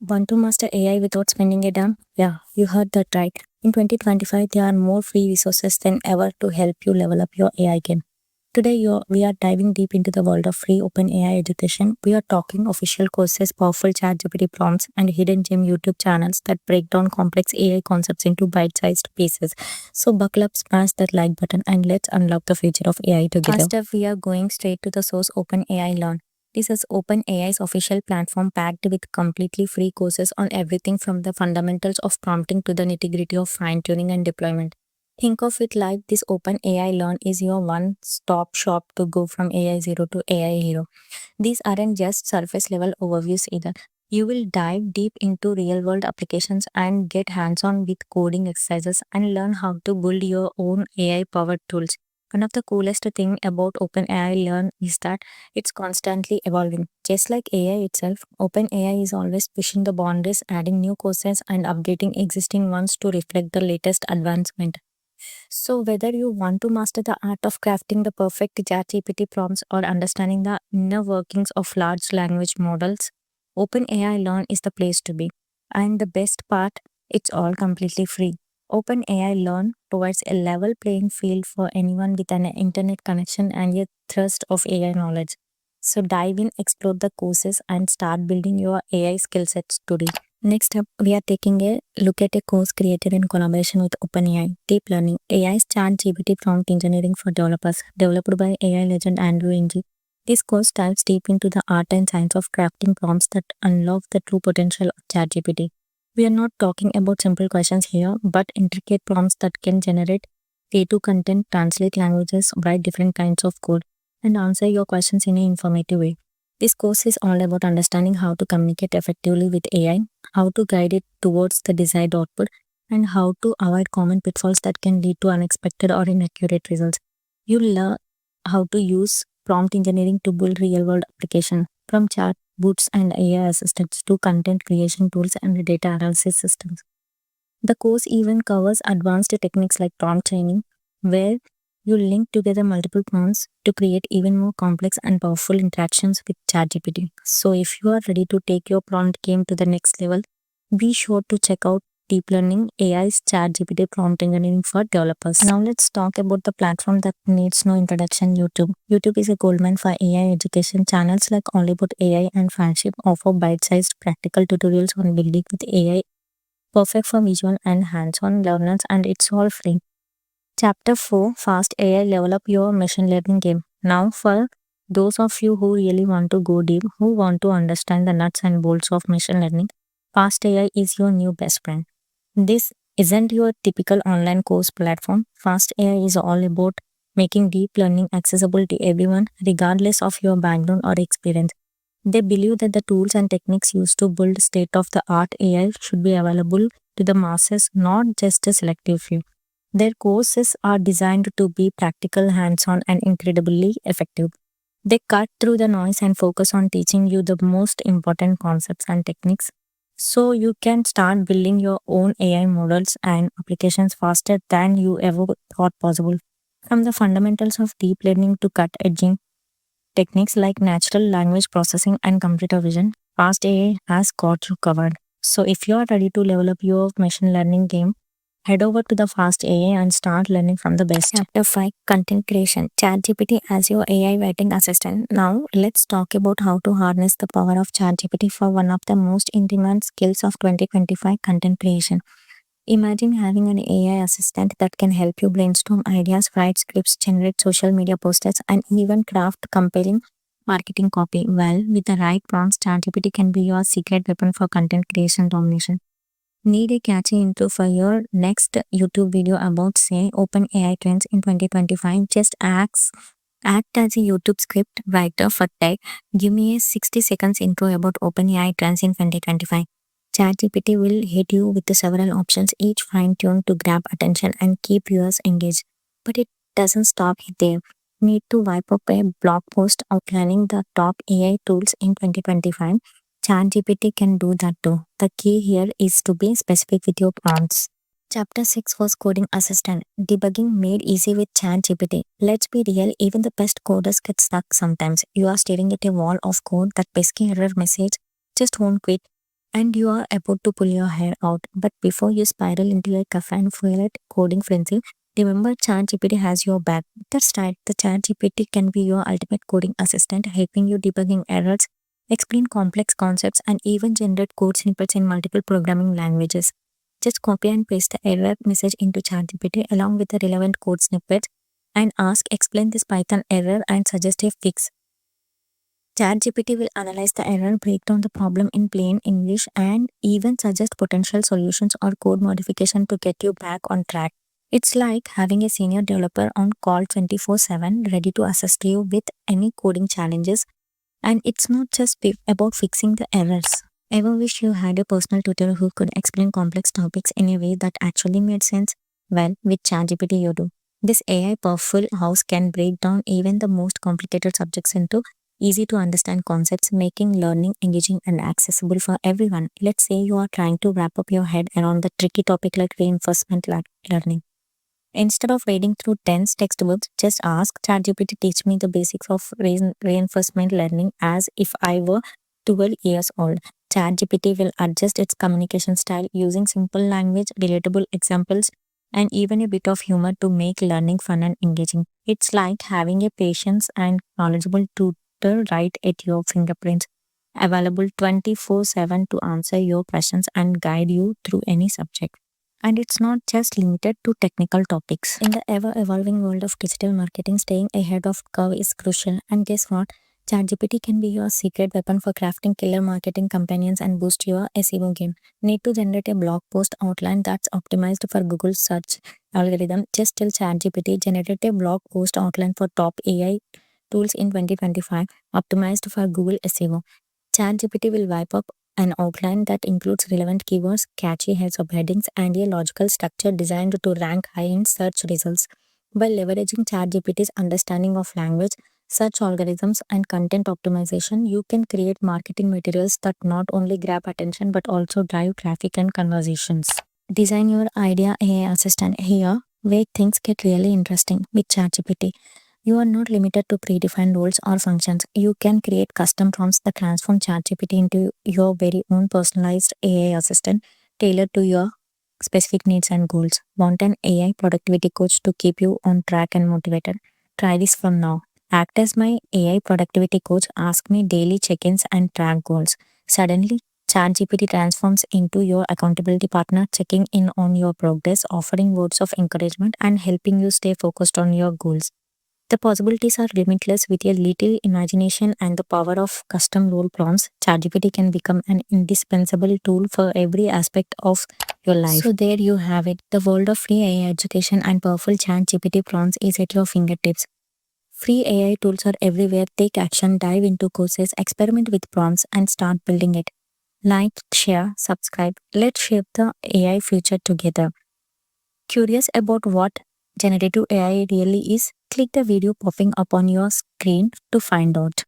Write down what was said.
Want to master AI without spending a dime? Yeah, you heard that right. In 2025, there are more free resources than ever to help you level up your AI game. Today, we are diving deep into the world of free open AI education. We are talking official courses, powerful ChatGPT prompts, and hidden gem YouTube channels that break down complex AI concepts into bite-sized pieces. So buckle up, smash that like button, and let's unlock the future of AI together. First up, we are going straight to the source OpenAI Learn. This is OpenAI's official platform packed with completely free courses on everything from the fundamentals of prompting to the nitty-gritty of fine-tuning and deployment. Think of it like this OpenAI Learn is your one-stop shop to go from AI zero to AI hero. These aren't just surface-level overviews either. You will dive deep into real-world applications and get hands-on with coding exercises and learn how to build your own AI-powered tools. One of the coolest thing about OpenAI Learn is that it's constantly evolving. Just like AI itself, OpenAI is always pushing the boundaries, adding new courses and updating existing ones to reflect the latest advancement. So whether you want to master the art of crafting the perfect ChatGPT prompts or understanding the inner workings of large language models, OpenAI Learn is the place to be. And the best part, it's all completely free. OpenAI Learn provides a level playing field for anyone with an internet connection and a thirst of AI knowledge. So dive in, explore the courses, and start building your AI skill sets today. Next up, we are taking a look at a course created in collaboration with OpenAI, Deep Learning, AI's ChatGPT prompt engineering for developers, developed by AI legend Andrew Ng. This course dives deep into the art and science of crafting prompts that unlock the true potential of ChatGPT. We are not talking about simple questions here, but intricate prompts that can generate creative content, translate languages, write different kinds of code, and answer your questions in an informative way. This course is all about understanding how to communicate effectively with AI, how to guide it towards the desired output, and how to avoid common pitfalls that can lead to unexpected or inaccurate results. You'll learn how to use prompt engineering to build real world applications from chatbots and AI assistants to content creation tools and data analysis systems. The course even covers advanced techniques like prompt training, where you link together multiple prompts to create even more complex and powerful interactions with ChatGPT. So, if you are ready to take your prompt game to the next level, be sure to check out Deep Learning AI's ChatGPT prompt engineering for developers. Now, let's talk about the platform that needs no introduction, YouTube. YouTube is a goldmine for AI education. Channels like All About AI and Fanship offer bite sized practical tutorials on building with AI, perfect for visual and hands-on learners, and it's all free. Chapter 4, Fast AI, Level Up Your Machine Learning Game. Now for those of you who really want to go deep, who want to understand the nuts and bolts of machine learning, Fast AI is your new best friend. This isn't your typical online course platform. Fast AI is all about making deep learning accessible to everyone, regardless of your background or experience. They believe that the tools and techniques used to build state of the art AI should be available to the masses, not just a selective few. Their courses are designed to be practical, hands on, and incredibly effective. They cut through the noise and focus on teaching you the most important concepts and techniques so you can start building your own AI models and applications faster than you ever thought possible. From the fundamentals of deep learning to cut edging techniques like natural language processing and computer vision, Fast AI has got you covered. So if you are ready to level up your machine learning game, head over to the Fast AI and start learning from the best. Chapter 5, Content Creation, ChatGPT as your AI writing assistant. Now let's talk about how to harness the power of ChatGPT for one of the most in-demand skills of 2025, content creation. Imagine having an AI assistant that can help you brainstorm ideas, write scripts, generate social media posters, and even craft compelling marketing copy. Well, with the right prompts, ChatGPT can be your secret weapon for content creation domination. Need a catchy intro for your next YouTube video about, say, open AI trends in 2025? Just act as a YouTube script writer for tech. Give me a 60 seconds intro about open AI trends in 2025. ChatGPT will hit you with several options, each fine-tuned to grab attention and keep viewers engaged. But it doesn't stop there. Need to wipe up a blog post outlining the top AI tools in 2025? ChatGPT can do that too. The key here is to be specific with your prompts. Chapter 6 was Coding Assistant, debugging made easy with ChatGPT. Let's be real, even the best coders get stuck sometimes. You are staring at a wall of code that pesky error message just won't quit. and you are about to pull your hair out. But before you spiral into a caffeine-fueled coding frenzy, remember ChatGPT has your back. That's right, the ChatGPT can be your ultimate coding assistant, helping you debugging errors, explain complex concepts, and even generate code snippets in multiple programming languages. Just copy and paste the error message into ChatGPT along with the relevant code snippets and ask, explain this Python error and suggest a fix. ChatGPT will analyze the error, break down the problem in plain English, and even suggest potential solutions or code modification to get you back on track. It's like having a senior developer on call 24/7, ready to assist you with any coding challenges. And it's not just about fixing the errors. Ever wish you had a personal tutor who could explain complex topics in a way that actually made sense? Well, with ChatGPT you do. This AI powerful house can break down even the most complicated subjects into easy to understand concepts, making learning engaging and accessible for everyone. Let's say you are trying to wrap up your head around the tricky topic like reinforcement learning. Instead of wading through dense textbooks, just ask ChatGPT teach me the basics of reinforcement learning as if I were 12 years old. ChatGPT will adjust its communication style using simple language, relatable examples, and even a bit of humor to make learning fun and engaging. It's like having a patient and knowledgeable tutor right at your fingerprints, available 24/7 to answer your questions and guide you through any subject. And it's not just limited to technical topics. In the ever evolving world of digital marketing, staying ahead of curve is crucial. And guess what? ChatGPT can be your secret weapon for crafting killer marketing campaigns and boost your SEO game. Need to generate a blog post outline that's optimized for Google search algorithm? Just tell ChatGPT generate a blog post outline for top AI tools in 2025 optimized for Google SEO. ChatGPT will wipe up an outline that includes relevant keywords, catchy heads of headings, and a logical structure designed to rank high in search results. By leveraging ChatGPT's understanding of language, search algorithms, and content optimization, you can create marketing materials that not only grab attention but also drive traffic and conversations. Design your idea AI assistant. Here, where things get really interesting with ChatGPT. You are not limited to predefined roles or functions. You can create custom prompts that transform ChatGPT into your very own personalized AI assistant tailored to your specific needs and goals. Want an AI productivity coach to keep you on track and motivated? Try this from now. Act as my AI productivity coach, ask me daily check-ins and track goals. Suddenly, ChatGPT transforms into your accountability partner, checking in on your progress, offering words of encouragement, and helping you stay focused on your goals. The possibilities are limitless with a little imagination and the power of custom role prompts. ChatGPT can become an indispensable tool for every aspect of your life. So there you have it. The world of free AI education and powerful ChatGPT prompts is at your fingertips. Free AI tools are everywhere. Take action, dive into courses, experiment with prompts, and start building it. Like, share, subscribe. Let's shape the AI future together. Curious about what generative AI really is? Click the video popping up on your screen to find out.